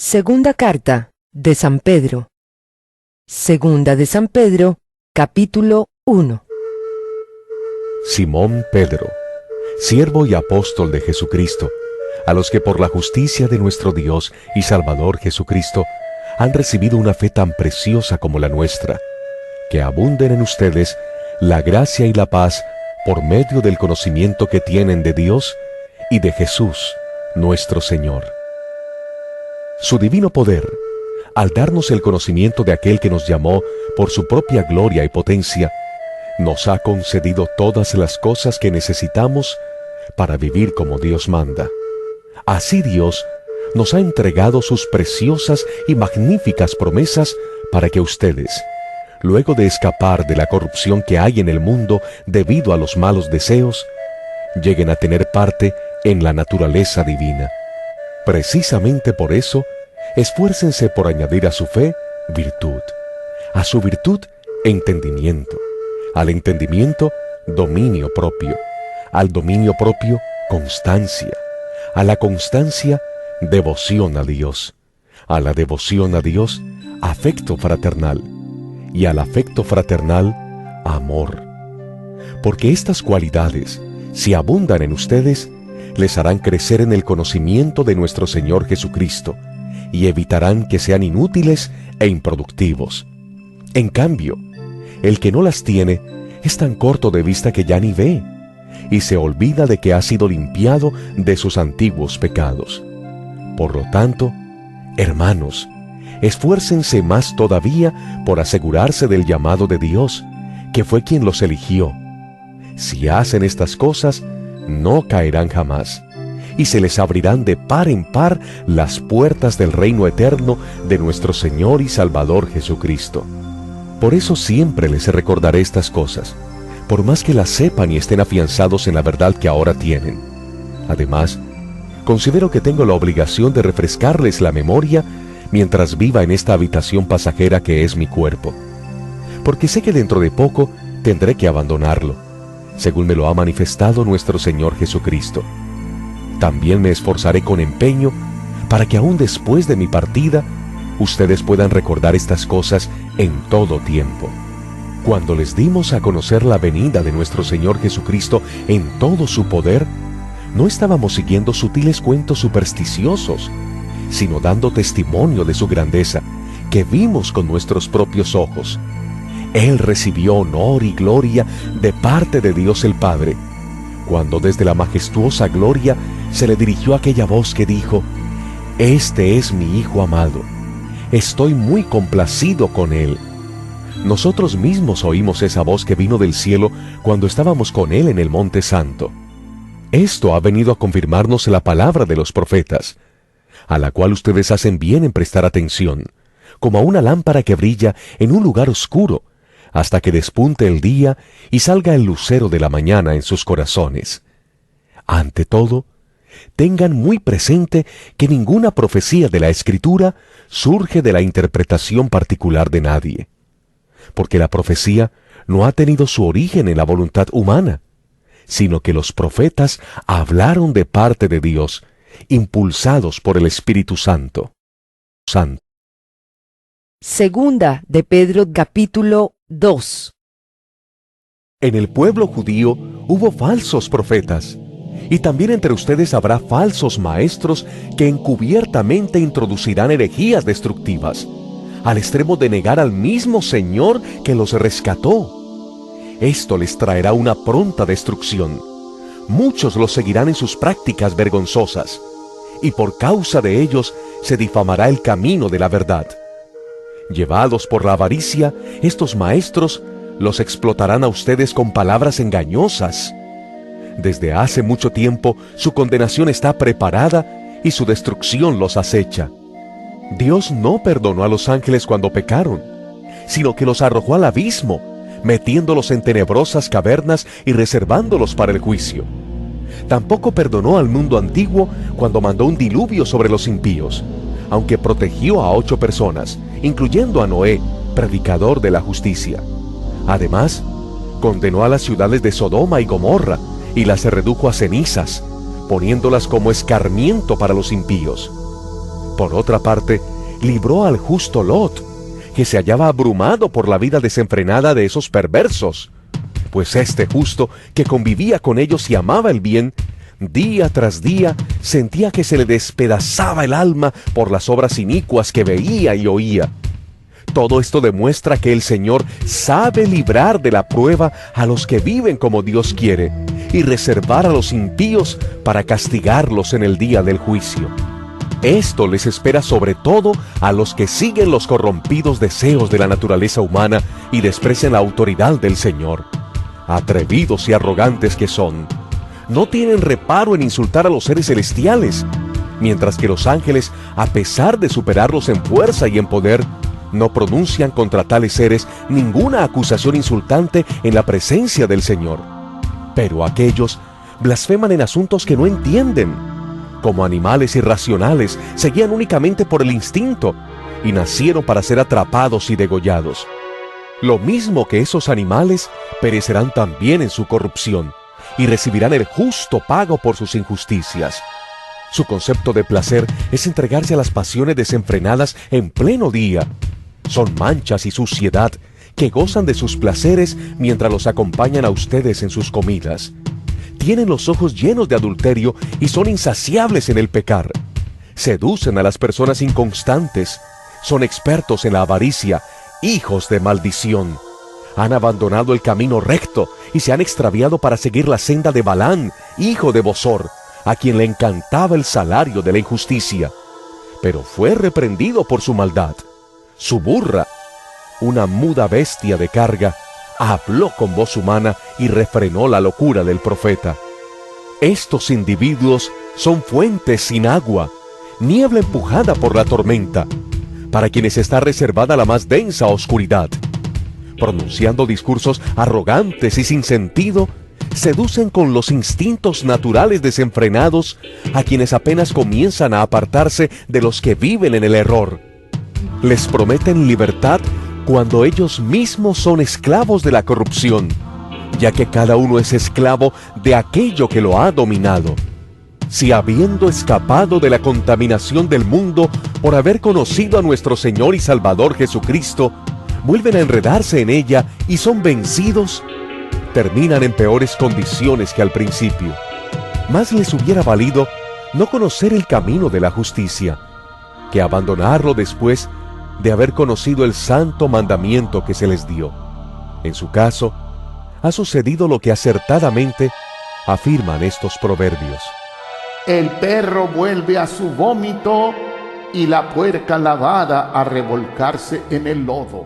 Segunda carta de San Pedro. Segunda de San Pedro, capítulo 1. Simón Pedro, siervo y apóstol de Jesucristo, a los que por la justicia de nuestro Dios y Salvador Jesucristo han recibido una fe tan preciosa como la nuestra, que abunden en ustedes la gracia y la paz por medio del conocimiento que tienen de Dios y de Jesús, nuestro Señor. Su divino poder, al darnos el conocimiento de aquel que nos llamó por su propia gloria y potencia, nos ha concedido todas las cosas que necesitamos para vivir como Dios manda. Así Dios nos ha entregado sus preciosas y magníficas promesas para que ustedes, luego de escapar de la corrupción que hay en el mundo debido a los malos deseos, lleguen a tener parte en la naturaleza divina. Precisamente por eso, esfuércense por añadir a su fe virtud, a su virtud entendimiento, al entendimiento dominio propio, al dominio propio constancia, a la constancia devoción a Dios, a la devoción a Dios afecto fraternal y al afecto fraternal amor. Porque estas cualidades, si abundan en ustedes, les harán crecer en el conocimiento de nuestro Señor Jesucristo y evitarán que sean inútiles e improductivos. En cambio, el que no las tiene es tan corto de vista que ya ni ve y se olvida de que ha sido limpiado de sus antiguos pecados. Por lo tanto, hermanos, esfuércense más todavía por asegurarse del llamado de Dios, que fue quien los eligió. Si hacen estas cosas, no caerán jamás, y se les abrirán de par en par las puertas del reino eterno de nuestro Señor y Salvador Jesucristo. Por eso siempre les recordaré estas cosas, por más que las sepan y estén afianzados en la verdad que ahora tienen. Además, considero que tengo la obligación de refrescarles la memoria mientras viva en esta habitación pasajera que es mi cuerpo, porque sé que dentro de poco tendré que abandonarlo, según me lo ha manifestado nuestro Señor Jesucristo. También me esforzaré con empeño para que aún después de mi partida, ustedes puedan recordar estas cosas en todo tiempo. Cuando les dimos a conocer la venida de nuestro Señor Jesucristo en todo su poder, no estábamos siguiendo sutiles cuentos supersticiosos, sino dando testimonio de su grandeza, que vimos con nuestros propios ojos. Él recibió honor y gloria de parte de Dios el Padre, cuando desde la majestuosa gloria se le dirigió aquella voz que dijo: «Este es mi Hijo amado, estoy muy complacido con él». Nosotros mismos oímos esa voz que vino del cielo cuando estábamos con él en el Monte Santo. Esto ha venido a confirmarnos la palabra de los profetas, a la cual ustedes hacen bien en prestar atención, como a una lámpara que brilla en un lugar oscuro, hasta que despunte el día y salga el lucero de la mañana en sus corazones. Ante todo, tengan muy presente que ninguna profecía de la Escritura surge de la interpretación particular de nadie, porque la profecía no ha tenido su origen en la voluntad humana, sino que los profetas hablaron de parte de Dios, impulsados por el Espíritu Santo. Segunda de Pedro, capítulo 2. En el pueblo judío hubo falsos profetas, y también entre ustedes habrá falsos maestros que encubiertamente introducirán herejías destructivas, al extremo de negar al mismo Señor que los rescató. Esto les traerá una pronta destrucción. Muchos los seguirán en sus prácticas vergonzosas, y por causa de ellos se difamará el camino de la verdad. Llevados por la avaricia, estos maestros los explotarán a ustedes con palabras engañosas. Desde hace mucho tiempo su condenación está preparada y su destrucción los acecha. Dios no perdonó a los ángeles cuando pecaron, sino que los arrojó al abismo, metiéndolos en tenebrosas cavernas y reservándolos para el juicio. Tampoco perdonó al mundo antiguo cuando mandó un diluvio sobre los impíos, aunque protegió a 8 personas, incluyendo a Noé, predicador de la justicia. Además, condenó a las ciudades de Sodoma y Gomorra y las redujo a cenizas, poniéndolas como escarmiento para los impíos. Por otra parte, libró al justo Lot, que se hallaba abrumado por la vida desenfrenada de esos perversos, pues este justo, que convivía con ellos y amaba el bien, día tras día sentía que se le despedazaba el alma por las obras inicuas que veía y oía. Todo esto demuestra que el Señor sabe librar de la prueba a los que viven como Dios quiere y reservar a los impíos para castigarlos en el día del juicio. Esto les espera sobre todo a los que siguen los corrompidos deseos de la naturaleza humana y desprecian la autoridad del Señor. Atrevidos y arrogantes que son, no tienen reparo en insultar a los seres celestiales, mientras que los ángeles, a pesar de superarlos en fuerza y en poder, no pronuncian contra tales seres ninguna acusación insultante en la presencia del Señor. Pero aquellos blasfeman en asuntos que no entienden. Como animales irracionales, se guían únicamente por el instinto y nacieron para ser atrapados y degollados. Lo mismo que esos animales, perecerán también en su corrupción y recibirán el justo pago por sus injusticias. Su concepto de placer es entregarse a las pasiones desenfrenadas en pleno día. Son manchas y suciedad que gozan de sus placeres mientras los acompañan a ustedes en sus comidas. Tienen los ojos llenos de adulterio y son insaciables en el pecar. Seducen a las personas inconstantes. Son expertos en la avaricia, hijos de maldición. Han abandonado el camino recto y se han extraviado para seguir la senda de Balán, hijo de Bosor, a quien le encantaba el salario de la injusticia. Pero fue reprendido por su maldad. Su burra, una muda bestia de carga, habló con voz humana y refrenó la locura del profeta. Estos individuos son fuentes sin agua, niebla empujada por la tormenta, para quienes está reservada la más densa oscuridad. Pronunciando discursos arrogantes y sin sentido, seducen con los instintos naturales desenfrenados a quienes apenas comienzan a apartarse de los que viven en el error. Les prometen libertad cuando ellos mismos son esclavos de la corrupción, ya que cada uno es esclavo de aquello que lo ha dominado. Si habiendo escapado de la contaminación del mundo por haber conocido a nuestro Señor y Salvador Jesucristo, vuelven a enredarse en ella y son vencidos, terminan en peores condiciones que al principio. Más les hubiera valido no conocer el camino de la justicia, que abandonarlo después de haber conocido el santo mandamiento que se les dio. En su caso, ha sucedido lo que acertadamente afirman estos proverbios. El perro vuelve a su vómito y la puerca lavada a revolcarse en el lodo.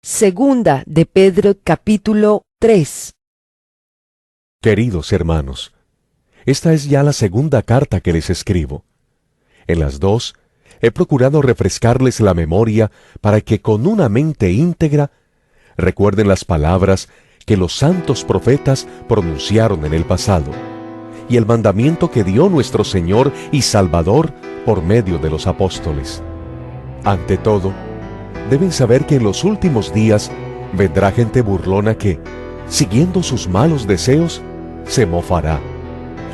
Segunda de Pedro capítulo 3. Queridos hermanos, esta es ya la segunda carta que les escribo. En las dos, he procurado refrescarles la memoria para que con una mente íntegra recuerden las palabras que los santos profetas pronunciaron en el pasado y el mandamiento que dio nuestro Señor y Salvador por medio de los apóstoles. Ante todo, deben saber que en los últimos días vendrá gente burlona que, siguiendo sus malos deseos, se mofará.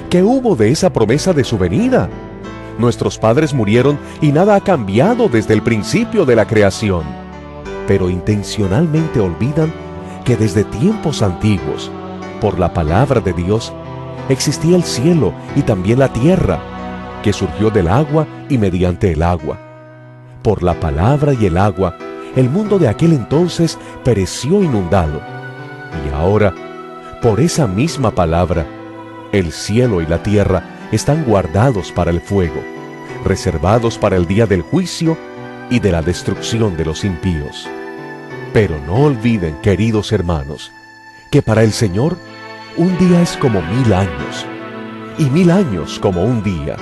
¿Qué hubo de esa promesa de su venida? Nuestros padres murieron y nada ha cambiado desde el principio de la creación. Pero intencionalmente olvidan que desde tiempos antiguos, por la palabra de Dios, existía el cielo y también la tierra, que surgió del agua y mediante el agua. Por la palabra y el agua, el mundo de aquel entonces pereció inundado. Y ahora, por esa misma palabra, el cielo y la tierra están guardados para el fuego, reservados para el día del juicio y de la destrucción de los impíos. Pero no olviden, queridos hermanos, que para el Señor un día es como 1000 años, y 1000 años como un día.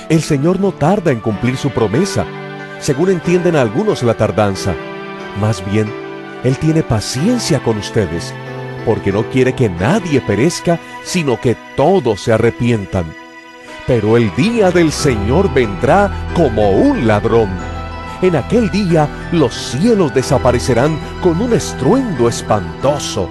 El Señor no tarda en cumplir su promesa, según entienden algunos la tardanza. Más bien, Él tiene paciencia con ustedes, porque no quiere que nadie perezca, sino que todos se arrepientan. Pero el día del Señor vendrá como un ladrón. En aquel día los cielos desaparecerán con un estruendo espantoso.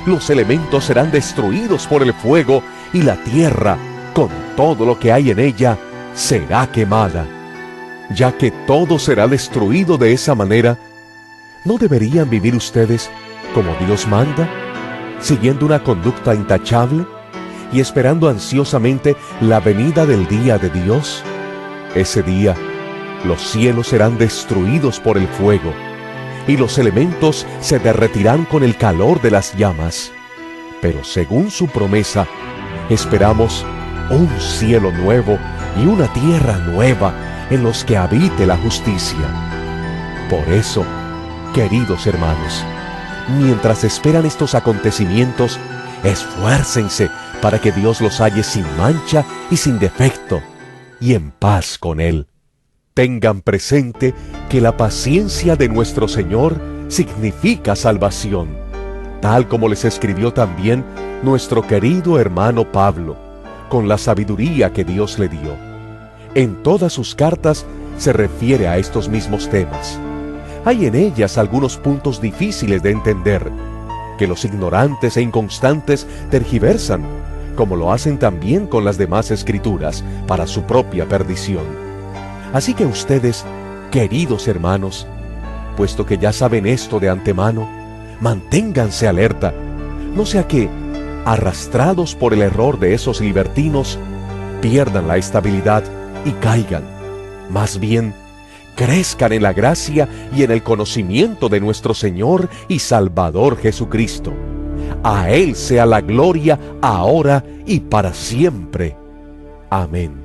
Los elementos serán destruidos por el fuego y la tierra, con todo lo que hay en ella, será quemada. Ya que todo será destruido de esa manera, ¿no deberían vivir ustedes como Dios manda, siguiendo una conducta intachable y esperando ansiosamente la venida del día de Dios? Ese día, los cielos serán destruidos por el fuego, y los elementos se derretirán con el calor de las llamas. Pero según su promesa, esperamos un cielo nuevo y una tierra nueva en los que habite la justicia. Por eso, queridos hermanos, mientras esperan estos acontecimientos, esfuércense para que Dios los halle sin mancha y sin defecto, y en paz con Él. Tengan presente que la paciencia de nuestro Señor significa salvación, tal como les escribió también nuestro querido hermano Pablo, con la sabiduría que Dios le dio. En todas sus cartas se refiere a estos mismos temas. Hay en ellas algunos puntos difíciles de entender, que los ignorantes e inconstantes tergiversan, como lo hacen también con las demás escrituras, para su propia perdición. Así que ustedes, queridos hermanos, puesto que ya saben esto de antemano, manténganse alerta, no sea que, arrastrados por el error de esos libertinos, pierdan la estabilidad y caigan. Más bien, crezcan en la gracia y en el conocimiento de nuestro Señor y Salvador Jesucristo. A Él sea la gloria ahora y para siempre. Amén.